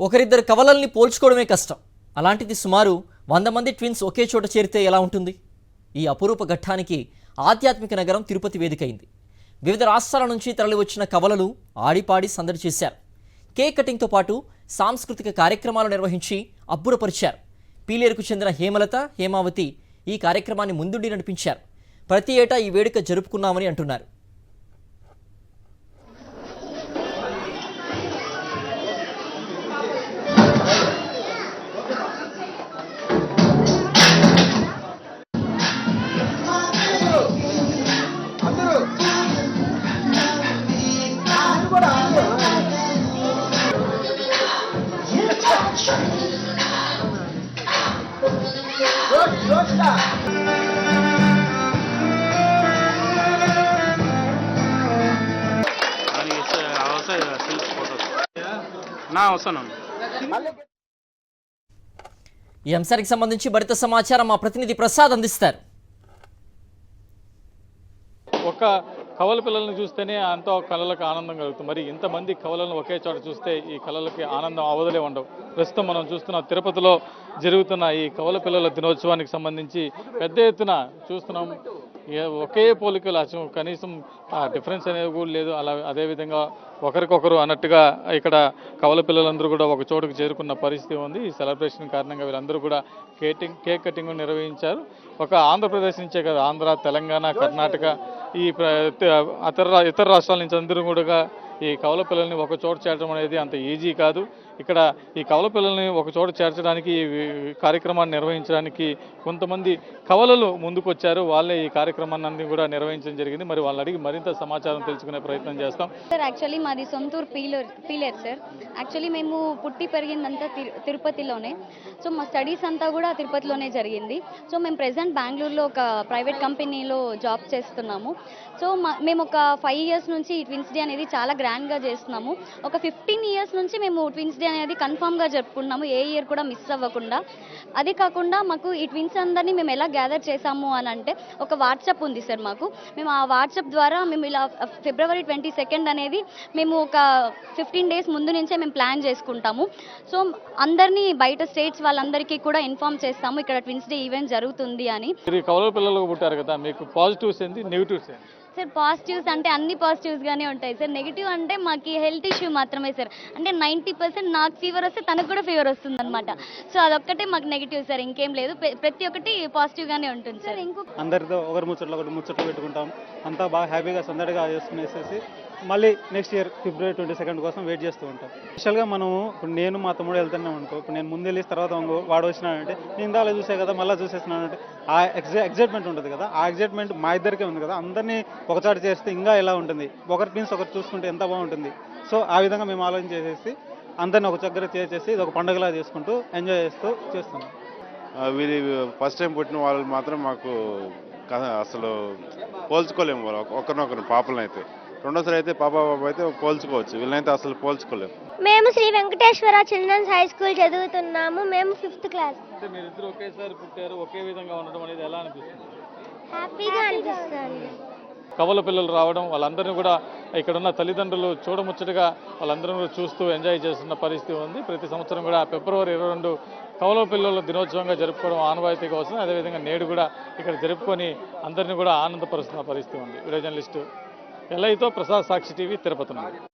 ఒకరిద్దరు కవలల్ని పోల్చుకోవడమే కష్టం. అలాంటిది సుమారు 100 మంది ట్విన్స్ ఒకే చోట చేరితే ఎలా ఉంటుంది? ఈ అపురూప ఘట్టానికి ఆధ్యాత్మిక నగరం తిరుపతి వేదికైంది. వివిధ రాష్ట్రాల నుంచి తరలివచ్చిన కవలలు ఆడిపాడి సందడి చేశారు. కేక్ కటింగ్తో పాటు సాంస్కృతిక కార్యక్రమాలు నిర్వహించి అబ్బురపరిచారు. పీలేరుకు చెందిన హేమలత, హేమావతి ఈ కార్యక్రమాన్ని ముందుండి నడిపించారు. ప్రతి ఏటా ఈ వేడుక జరుపుకున్నామని అంటున్నారు. ఈ అంశానికి సంబంధించి మరింత సమాచారం మా ప్రతినిధి ప్రసాద్ అందిస్తారు. ఒక కవల పిల్లల్ని చూస్తేనే అంతో కళలకు ఆనందం కలుగుతుంది. మరి ఇంతమంది కవలను ఒకే చోట చూస్తే ఈ కళలకి ఆనందం అవధులే ఉండవు. ప్రస్తుతం మనం చూస్తున్న తిరుపతిలో జరుగుతున్న ఈ కవల పిల్లల దినోత్సవానికి సంబంధించి పెద్ద ఎత్తున చూస్తున్నాం. ఒకే పోలికలు కనీసం డిఫరెన్స్ అనేది కూడా లేదు. అదేవిధంగా ఒకరికొకరు అన్నట్టుగా ఇక్కడ కవల పిల్లలందరూ కూడా ఒక చోటుకు చేరుకున్న పరిస్థితి ఉంది. ఈ సెలబ్రేషన్ కారణంగా వీళ్ళందరూ కూడా కేక్ కటింగ్ నిర్వహించారు. ఒక ఆంధ్రప్రదేశ్ నుంచే కదా, ఆంధ్ర, తెలంగాణ, కర్ణాటక ఈ ఇతర రాష్ట్రాల నుంచి అందరూ కూడా ఈ కవల పిల్లల్ని ఒక చోట చేర్చడం అనేది అంత ఈజీ కాదు. ఇక్కడ ఈ కవల పిల్లల్ని ఒక చోట చేర్చడానికి ఈ కార్యక్రమాన్ని నిర్వహించడానికి కొంతమంది కవలలు ముందుకొచ్చారు. వాళ్ళే ఈ కార్యక్రమాన్ని కూడా నిర్వహించడం జరిగింది. మరి వాళ్ళని అడిగి మరింత సమాచారం తెలుసుకునే ప్రయత్నం చేస్తాం. సార్, యాక్చువల్లీ మాది సొంతూరు పీలేరు సార్. యాక్చువల్లీ మేము పుట్టి పెరిగిందంతా తిరుపతిలోనే. సో మా స్టడీస్ అంతా కూడా తిరుపతిలోనే జరిగింది. సో మేము ప్రెసెంట్ బెంగళూరులో ఒక ప్రైవేట్ కంపెనీలో జాబ్ చేస్తున్నాము. సో మేము ఒక 5 years నుంచి ఈ ట్విన్స్ డే అనేది చాలా గ్రాండ్గా చేస్తున్నాము. ఒక 15 years నుంచి మేము ట్విన్స్ డే అనేది కన్ఫామ్గా జరుపుకుంటున్నాము, ఏ ఇయర్ కూడా మిస్ అవ్వకుండా. అదే కాకుండా మాకు ఈ ట్విన్స్ అందరినీ మేము ఎలా గ్యాదర్ చేసాము అని అంటే, ఒక వాట్సాప్ ఉంది సార్ మాకు. మేము ఆ వాట్సాప్ ద్వారా మేము ఇలా February 22 అనేది మేము ఒక 15 days ముందు నుంచే మేము ప్లాన్ చేసుకుంటాము. సో అందరినీ బయట స్టేట్స్ వాళ్ళందరికీ కూడా ఇన్ఫార్మ్ చేస్తాము ఇక్కడ ట్విన్స్ డే ఈవెంట్ జరుగుతుంది అని. కవల పిల్లలు పుట్టారు కదా, మీకు పాజిటివ్స్ ఏంటి, నెగిటివ్స్ ఏంటి? సార్, పాజిటివ్స్ అంటే అన్ని పాజిటివ్స్గానే ఉంటాయి సార్. నెగిటివ్ అంటే మాకు హెల్త్ ఇష్యూ మాత్రమే సార్. అంటే 90% నాకు ఫీవర్ వస్తే తనకు కూడా ఫీవర్ వస్తుంది అనమాట. సో అదొక్కటే మాకు నెగిటివ్ సార్, ఇంకేం లేదు. ప్రతి ఒక్కటి పాజిటివ్గానే ఉంటుంది సార్. అందరితో ఒకరు ముచ్చట్లు పెట్టుకుంటాం. అంతా బాగా హ్యాపీగా సందడిగా చేసుకునేసేసి మళ్ళీ నెక్స్ట్ ఇయర్ February 22 కోసం వెయిట్ చేస్తూ ఉంటాం. స్పెషల్గా మనము ఇప్పుడు నేను మా తమ్ముడు వెళ్తున్నాం అనుకో, ఇప్పుడు నేను ముందు వెళ్ళి తర్వాత వాడు వచ్చినాడంటే నేను ఇందాలో చూసే కదా మళ్ళీ చూసేస్తున్నానంటే ఆ ఎగ్జైట్మెంట్ ఉంటుంది కదా, ఆ ఎగ్జైట్మెంట్ మా ఇద్దరికే ఉంది కదా. అందరినీ ఒకచోట చేస్తే ఇంకా ఎలా ఉంటుంది, ఒకరి మీన్స్ ఒకరు చూసుకుంటే ఎంత బాగుంటుంది. సో ఆ విధంగా మేము ఆలోచన చేసేసి అందరినీ ఒక దగ్గర చేసేసి ఇది ఒక పండుగలా చేసుకుంటూ ఎంజాయ్ చేస్తూ చేస్తున్నాం. వీరి ఫస్ట్ టైం పుట్టిన వాళ్ళు మాత్రం మాకు అసలు పోల్చుకోలేము. ఒకరినొకరు పాపలను అయితే, రెండోసారి అయితే పాప అయితే పోల్చుకోవచ్చు, వీళ్ళనైతే అసలు పోల్చుకోలేము. మేము Sri Venkateswara children's high school చదువుతున్నాము. మేము 5th class. మీరిద్దరు ఒకేసారి పుట్టారు, ఒకే విధంగా ఉండడం అనేది ఎలా అనిపిస్తుంది? హ్యాపీగా అనిపిస్తుంది. కవల పిల్లలు రావడం, వాళ్ళందరినీ కూడా ఇక్కడ ఉన్న తల్లిదండ్రులు చూడముచ్చటగా వాళ్ళందరూ కూడా చూస్తూ ఎంజాయ్ చేస్తున్న పరిస్థితి ఉంది. ప్రతి సంవత్సరం కూడా February 22 కవల పిల్లల దినోత్సవంగా జరుపుకోవడం ఆనవాయితీగా వస్తుంది. అదేవిధంగా నేడు కూడా ఇక్కడ జరుపుకొని అందరినీ కూడా ఆనందపరుస్తున్న పరిస్థితి ఉంది. వీడియో జర్నలిస్టు ఎల్ఐతో ప్రసాద్, సాక్షి టీవీ, తిరుపతి నుండి.